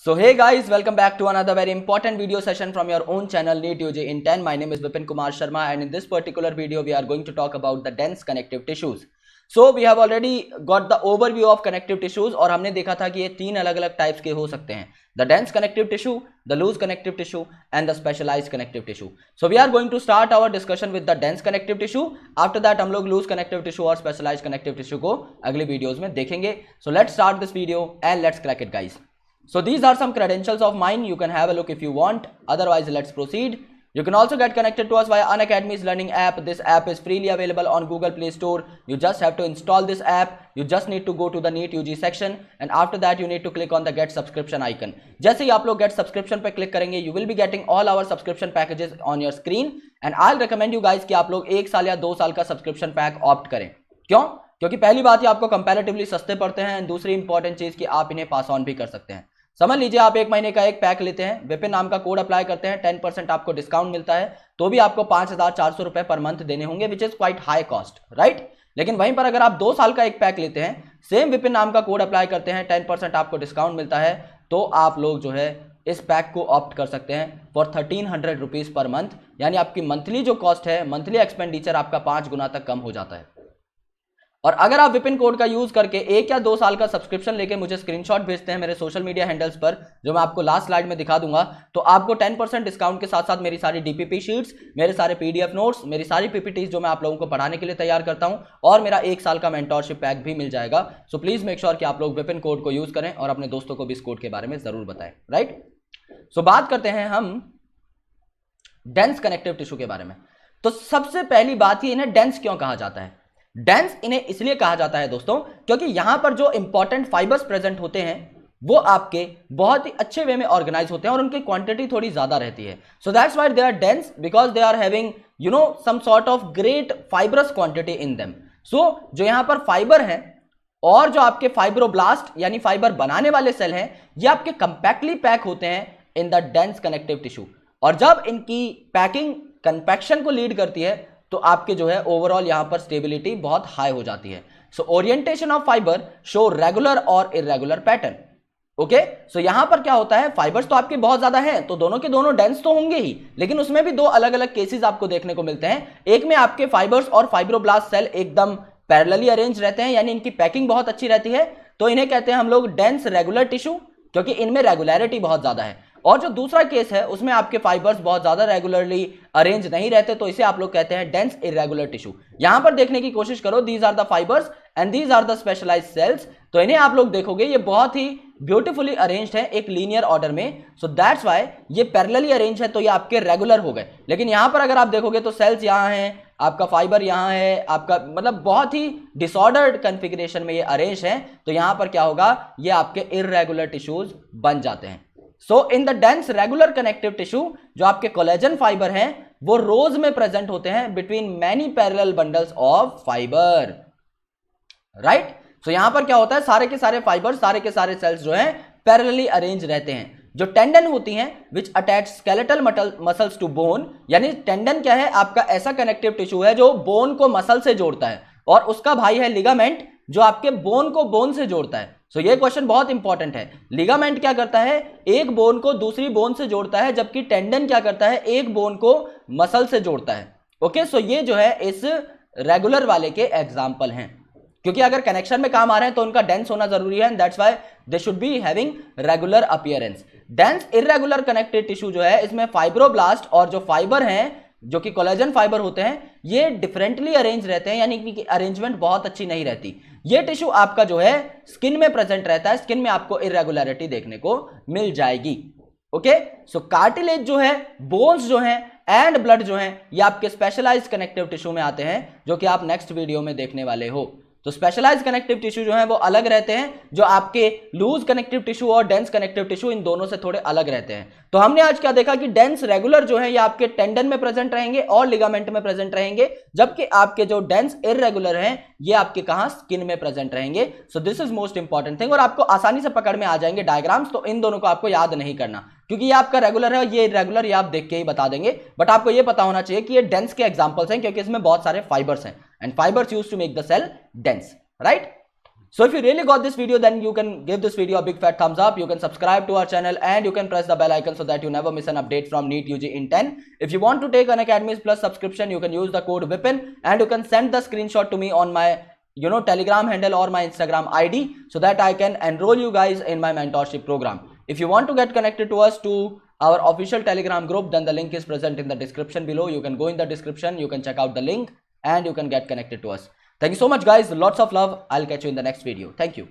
So hey guys, welcome back to another very important video session from your own channel NEET UG in 10. My name is Vipin Kumar Sharma and in this particular video we are going to talk about the dense connective tissues. So we have already got the overview of connective tissues और हमने देखा था कि ये तीन अलग अलग types के हो सकते हैं, the dense connective tissue, the loose connective tissue and the specialized connective tissue. So we are going to start our discussion with the dense connective tissue. After that हम लोग loose connective tissue और specialized connective tissue को अगले videos में देखेंगे. So let's start this video and let's crack it guys. So these are some credentials of mine. You can have a look if you want. Otherwise, let's proceed. You can also get connected to us via Unacademy's learning app. This app is freely available on Google Play Store. You just have to install this app. You just need to go to the NEET UG section and after that you need to click on the get subscription icon. जैसे ही आप लोग get subscription पे click करेंगे, you will be getting all our subscription packages on your screen and I'll recommend you guys कि आप लोग 1 साल या 2 साल का subscription pack opt करें. क्यों? क्योंकि पहली बात ही आपको comparatively सस्ते पड़ते हैं and दूसरी इंपॉर्टेंट चीज कि आप इन्हें पास ऑन भी कर सकते हैं. समझ लीजिए आप 1 महीने का एक पैक लेते हैं, विपिन नाम का कोड अप्लाई करते हैं, 10% आपको डिस्काउंट मिलता है, तो भी आपको 5,400 रुपए पर मंथ देने होंगे, which is quite high cost, right. लेकिन वहीं पर अगर आप 2 साल का एक पैक लेते हैं, सेम विपिन नाम का कोड अप्लाई करते हैं, 10% आपको डिस्काउंट मिलता है, तो आप लोग जो है इस पैक को ऑप्ट कर सकते हैं फॉर 1300 रुपीज पर मंथ. यानी आपकी मंथली जो कॉस्ट है, मंथली एक्सपेंडिचर आपका 5 गुना तक कम हो जाता है. और अगर आप विपिन कोड का यूज करके 1 या 2 साल का सब्सक्रिप्शन लेके मुझे स्क्रीनशॉट भेजते हैं मेरे सोशल मीडिया हैंडल्स पर, जो मैं आपको लास्ट स्लाइड में दिखा दूंगा, तो आपको 10% डिस्काउंट के साथ साथ मेरी सारी डीपीपी शीट्स, मेरे सारे पीडीएफ नोट्स, मेरी सारी पीपीटीज जो मैं आप लोगों को पढ़ाने के लिए तैयार करता हूं और मेरा 1 साल का मेंटोरशिप पैक भी मिल जाएगा. सो प्लीज मेक श्योर कि आप लोग विपिन कोड को यूज करें और अपने दोस्तों को भी इस कोड के बारे में जरूर बताएं, राइट. सो बात करते हैं हम डेंस कनेक्टिव टिश्यू के बारे में. तो सबसे पहली बात ही, इन्हें डेंस क्यों कहा जाता है? डेंस इन्हें इसलिए कहा जाता है दोस्तों क्योंकि यहां पर जो इंपॉर्टेंट फाइबर्स प्रेजेंट होते हैं वो आपके बहुत ही अच्छे वे में ऑर्गेनाइज होते हैं और उनकी क्वांटिटी थोड़ी ज्यादा रहती है. So that's why they are dense, because they are having some sort of great fibrous quantity in them. So जो यहां पर फाइबर है और जो आपके फाइब्रोब्लास्ट यानी फाइबर बनाने वाले सेल हैं, ये आपके कंपैक्टली पैक होते हैं इन द डेंस कनेक्टिव टिश्यू. और जब इनकी पैकिंग कंपैक्शन को लीड करती है तो आपके जो है ओवरऑल यहां पर स्टेबिलिटी बहुत हाई हो जाती है. So orientation of fibre show regular और इरेगुलर पैटर्न. ओके, सो यहां पर क्या होता है, फाइबर्स तो आपके बहुत ज्यादा हैं तो दोनों के दोनों डेंस तो होंगे ही, लेकिन उसमें भी 2 अलग अलग केसेस आपको देखने को मिलते हैं. एक में आपके फाइबर्स और फाइब्रोब्लास्ट सेल एकदम पैरेलली अरेंज रहते हैं, यानी इनकी पैकिंग बहुत अच्छी रहती है, तो इन्हें कहते हैं हम लोग डेंस रेगुलर टिश्यू, क्योंकि इनमें रेगुलरिटी बहुत ज्यादा है. और जो दूसरा केस है उसमें आपके फाइबर्स बहुत ज्यादा रेगुलरली अरेंज नहीं रहते, तो इसे आप लोग कहते हैं डेंस इरेगुलर टिश्यू. यहां पर देखने की कोशिश करो, these are the fibres and these are the specialised cells, तो इन्हें आप लोग देखोगे ये बहुत ही ब्यूटीफुली अरेंज्ड है एक लीनियर ऑर्डर में. सो दैट्स व्हाई ये पैरेलली अरेंज है, तो ये आपके रेगुलर हो गए. लेकिन यहां पर अगर आप देखोगे तो सेल्स यहां हैं, आपका फाइबर यहां है, आपका मतलब बहुत ही डिसऑर्डर्ड कॉन्फ़िगरेशन में ये अरेंज है, तो यहां पर क्या होगा, ये आपके इररेगुलर टिश्यूज बन जाते हैं. So in the dense regular connective tissue जो आपके कोलेजन फाइबर हैं वो रोज में प्रेजेंट होते हैं between many parallel bundles of fibre, right. So यहां पर क्या होता है, सारे के सारे फाइबर, सारे के सारे सेल्स जो हैं पैरेलली अरेंज रहते हैं. जो टेंडन होती हैं which attach skeletal muscles to bone, यानी टेंडन क्या है, आपका ऐसा कनेक्टिव टिश्यू है जो बोन को मसल से जोड़ता है, और उसका भाई है लिगामेंट जो आपके बोन को बोन से जोड़ता है. सो ये क्वेश्चन बहुत इंपॉर्टेंट है. लिगामेंट क्या करता है, एक बोन को दूसरी बोन से जोड़ता है, जबकि टेंडन क्या करता है, एक बोन को मसल से जोड़ता है. ओके, सो ये जो है इस रेगुलर वाले के एग्जाम्पल हैं, क्योंकि अगर कनेक्शन में काम आ रहे हैं तो उनका डेंस होना जरूरी है, and that's why they should be having regular appearance. Dense irregular connective tissue जो है, इसमें फाइब्रोब्लास्ट और जो फाइबर हैं जो कि कोलेजन फाइबर होते हैं, ये डिफरेंटली अरेंज रहते हैं, यानी कि अरेंजमेंट बहुत अच्छी नहीं रहती. ये टिश्यू आपका जो है स्किन में प्रेजेंट रहता है, स्किन में आपको इरेगुलरिटी देखने को मिल जाएगी. ओके, सो कार्टिलेज जो है, बोन्स जो हैं एंड ब्लड जो हैं, ये आपके स्पेशलाइज्ड कनेक्टिव टिश्यू में आते हैं, जो कि आप नेक्स्ट वीडियो में देखने वाले हो. तो स्पेशलाइज्ड कनेक्टिव टिश्यू जो है वो अलग रहते हैं, जो आपके लूज कनेक्टिव टिश्यू और डेंस कनेक्टिव टिश्यू इन दोनों से थोड़े अलग रहते हैं. तो हमने आज क्या देखा कि डेंस रेगुलर जो है ये आपके टेंडन में प्रेजेंट रहेंगे और लिगामेंट में प्रेजेंट रहेंगे, जबकि आपके जो डेंस इररेगुलर हैं ये आपके कहां, स्किन में प्रेजेंट रहेंगे. So this is most important thing, और आपको आसानी से पकड़ में आ जाएंगे डायग्राम्स, तो इन दोनों को आपको याद नहीं करना, क्योंकि ये आपका रेगुलर है और ये इरेगुलर, ये आप देख के ही बता देंगे, बट आपको ये पता होना चाहिए कि ये डेंस के एग्जांपल्स हैं, क्योंकि इसमें बहुत सारे फाइबर्स हैं and fibres used to make the cell dense, right. So if you really got this video, then you can give this video a big fat thumbs up. You can subscribe to our channel and you can press the bell icon so that you never miss an update from NEET UG in 10. If you want to take an Academies Plus subscription, you can use the code VIPIN and you can send the screenshot to me on my Telegram handle or my Instagram ID so that I can enroll you guys in my mentorship program. If you want to get connected to us to our official Telegram group, then the link is present in the description below. You can go in the description, you can check out the link and you can get connected to us. Thank you so much guys, lots of love. I'll catch you in the next video. Thank you.